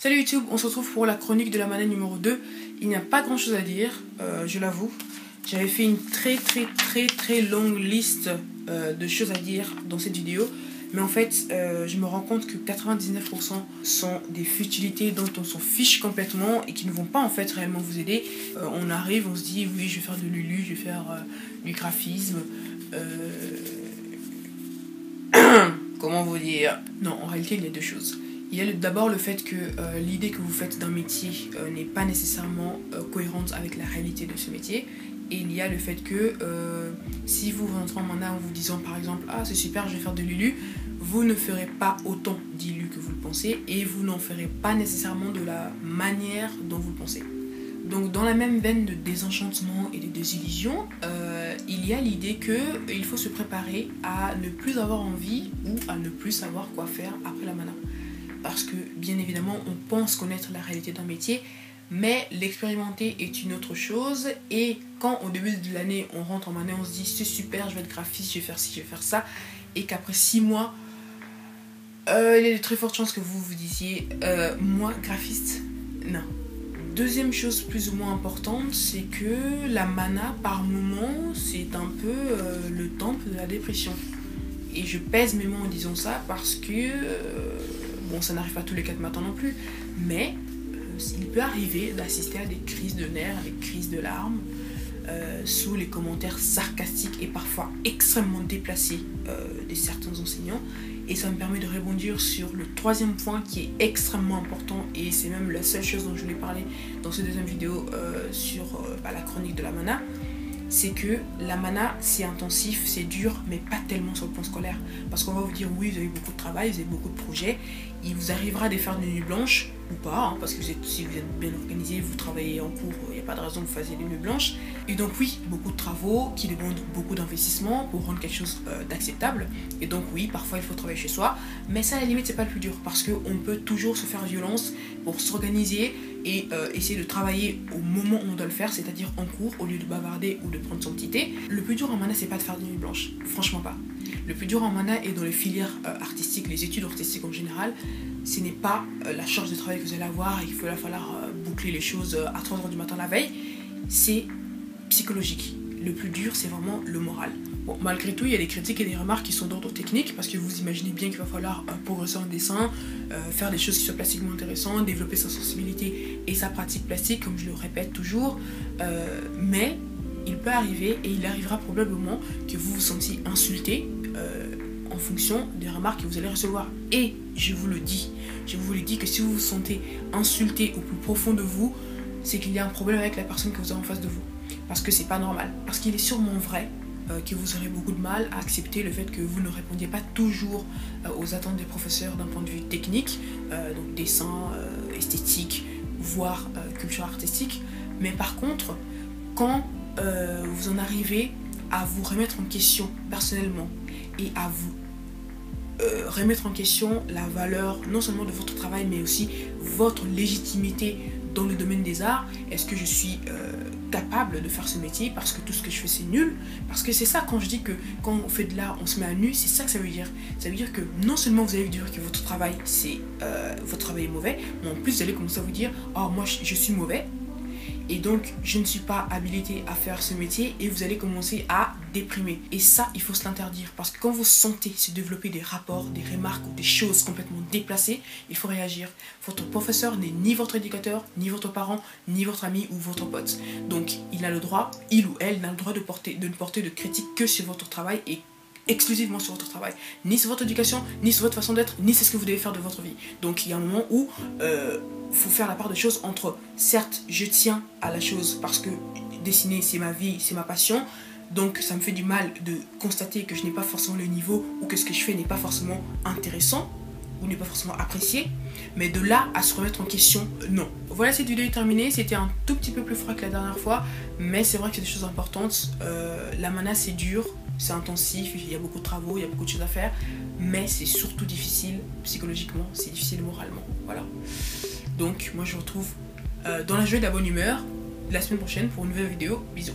Salut YouTube, on se retrouve pour la chronique de la mana numéro 2. Il n'y a pas grand chose à dire, je l'avoue. J'avais fait une très longue liste de choses à dire dans cette vidéo. Mais en fait, je me rends compte que 99% sont des futilités dont on s'en fiche complètement et qui ne vont pas en fait réellement vous aider. On arrive, on se dit oui, je vais faire de l'ulu, je vais faire du graphisme. Comment vous dire? Non, en réalité, il y a deux choses. Il y a d'abord le fait que l'idée que vous faites d'un métier n'est pas nécessairement cohérente avec la réalité de ce métier. Et il y a le fait que si vous rentrez en mana en vous disant par exemple « Ah c'est super, je vais faire de l'ILU », vous ne ferez pas autant d'ILU que vous le pensez et vous n'en ferez pas nécessairement de la manière dont vous le pensez. Donc dans la même veine de désenchantement et de désillusion, il y a l'idée qu'il faut se préparer à ne plus avoir envie ou à ne plus savoir quoi faire après la mana. Parce que bien évidemment on pense connaître la réalité d'un métier, mais l'expérimenter est une autre chose. Et quand au début de l'année on rentre en mana, on se dit c'est super, je vais être graphiste, je vais faire ci, je vais faire ça, et qu'après 6 mois il y a de très fortes chances que vous vous disiez moi graphiste, non. Deuxième chose plus ou moins importante, c'est que la mana par moment c'est un peu le temple de la dépression. Et je pèse mes mots en disant ça parce que bon, ça n'arrive pas tous les 4 matins non plus, mais il peut arriver d'assister à des crises de nerfs, à des crises de larmes, sous les commentaires sarcastiques et parfois extrêmement déplacés de certains enseignants. Et ça me permet de rebondir sur le troisième point qui est extrêmement important, et c'est même la seule chose dont je voulais parler dans cette deuxième vidéo sur la chronique de la mana. C'est que la mana c'est intensif, c'est dur, mais pas tellement sur le plan scolaire. Parce qu'on va vous dire oui, vous avez beaucoup de travail, vous avez beaucoup de projets, il vous arrivera de faire des nuits blanches ou pas, hein, parce que si vous êtes bien organisé, vous travaillez en cours, il n'y a pas de raison que vous fassiez des nuits blanches. Et donc oui, beaucoup de travaux qui demandent beaucoup d'investissement pour rendre quelque chose d'acceptable. Et donc oui, parfois il faut travailler chez soi, mais ça à la limite c'est pas le plus dur, parce qu'on peut toujours se faire violence pour s'organiser et essayer de travailler au moment où on doit le faire, c'est-à-dire en cours, au lieu de bavarder ou de prendre son petit thé. Le plus dur en mana c'est pas de faire des nuits blanches, franchement pas. Le plus dur en mana et dans les filières artistiques, les études artistiques en général, ce n'est pas la charge de travail que vous allez avoir et qu'il va falloir boucler les choses à 3h du matin la veille, c'est psychologique. Le plus dur c'est vraiment le moral. Bon, malgré tout, il y a des critiques et des remarques qui sont d'ordre technique, parce que vous imaginez bien qu'il va falloir progresser en dessin, faire des choses qui soient plastiquement intéressantes, développer sa sensibilité et sa pratique plastique, comme je le répète toujours, mais il peut arriver, et il arrivera probablement, que vous vous sentiez insulté en fonction des remarques que vous allez recevoir. Et je vous le dis que si vous vous sentez insulté au plus profond de vous, c'est qu'il y a un problème avec la personne que vous avez en face de vous. Parce que c'est pas normal. Parce qu'il est sûrement vrai que vous aurez beaucoup de mal à accepter le fait que vous ne répondiez pas toujours aux attentes des professeurs d'un point de vue technique, donc dessin, esthétique, voire culture artistique. Mais par contre, quand vous en arrivez à vous remettre en question personnellement et à vous remettre en question la valeur non seulement de votre travail mais aussi votre légitimité dans le domaine des arts, est-ce que je suis capable de faire ce métier parce que tout ce que je fais c'est nul? Parce que c'est ça, quand je dis que quand on fait de l'art on se met à nu, c'est ça que ça veut dire. Ça veut dire que non seulement vous allez dire que votre travail est mauvais, mais en plus vous allez commencer à vous dire oh moi je suis mauvais et donc je ne suis pas habilité à faire ce métier, et vous allez commencer à déprimer. Et ça il faut se l'interdire, parce que quand vous sentez se développer des rapports, des remarques ou des choses complètement déplacées, il faut réagir. Votre professeur n'est ni votre éducateur, ni votre parent, ni votre ami ou votre pote. Donc il ou elle n'a le droit de ne porter de critique que sur votre travail, et exclusivement sur votre travail, ni sur votre éducation, ni sur votre façon d'être, ni sur ce que vous devez faire de votre vie. Donc il y a un moment où faut faire la part des choses entre, certes je tiens à la chose parce que dessiner c'est ma vie, c'est ma passion, donc ça me fait du mal de constater que je n'ai pas forcément le niveau, ou que ce que je fais n'est pas forcément intéressant ou n'est pas forcément apprécié, mais de là à se remettre en question, non. Voilà, cette vidéo est terminée. C'était un tout petit peu plus froid que la dernière fois, mais c'est vrai que c'est des choses importantes. La mana c'est dur, c'est intensif, il y a beaucoup de travaux, il y a beaucoup de choses à faire, mais c'est surtout difficile psychologiquement, c'est difficile moralement, voilà. Donc moi je vous retrouve dans la joie de la bonne humeur la semaine prochaine pour une nouvelle vidéo. Bisous.